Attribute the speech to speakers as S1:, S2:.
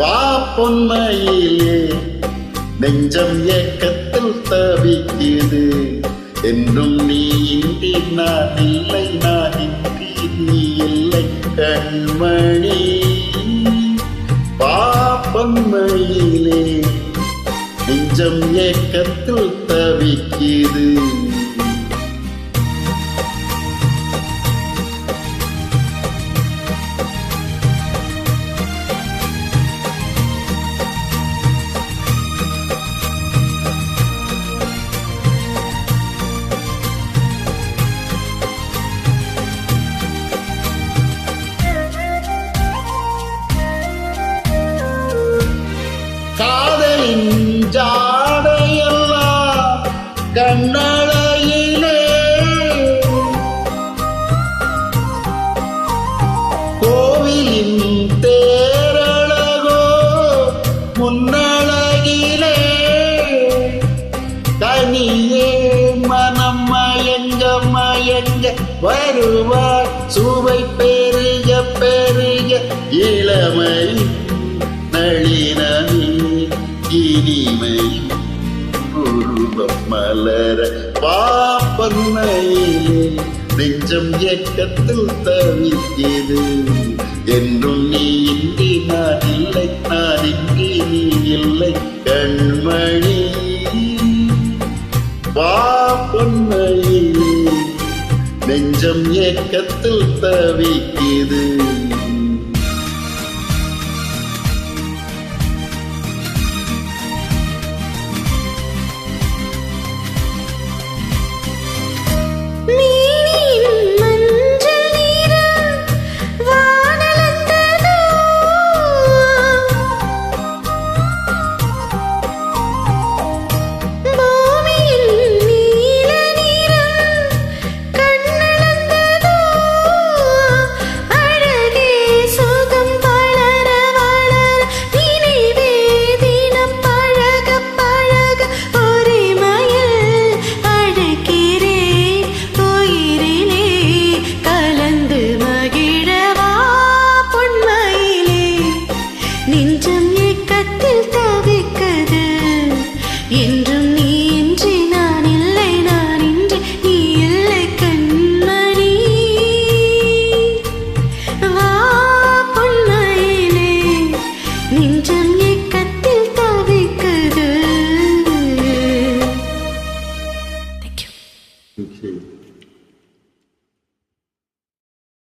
S1: வா பொன்மையிலே நெஞ்சம் ஏக்கத்தில் தவிக்குது என்றும் நீ இன்றி நான் இல்லை நான் இன்றி நீ இல்லை கண்மணி வா பொன்மையிலே நெஞ்சம் ஏக்கத்தில் தவிக்குது காதலின் ஜாடையெல்லாம் கண்ணழகிலே கோவிலின் தேரழகோ முன்னழகிலே தனியே மனம் மயங்க மயங்க வருவார் சுவை பெருக பெருக இளமை நளினமே இனிமை உருவம் மலர பாப்பன்மையிலே நெஞ்சம் ஏக்கத்தில் தவிக்கிறது என்றும் நீ இன்றி நான் இல்லை நான் இன்றி நீ இல்லை கண்மணி பாப்பன்மையிலே நெஞ்சம் ஏக்கத்தில் தவிக்கிறது
S2: நெஞ்சம் ஏக்கத்தில் தவிக்குது என்றும்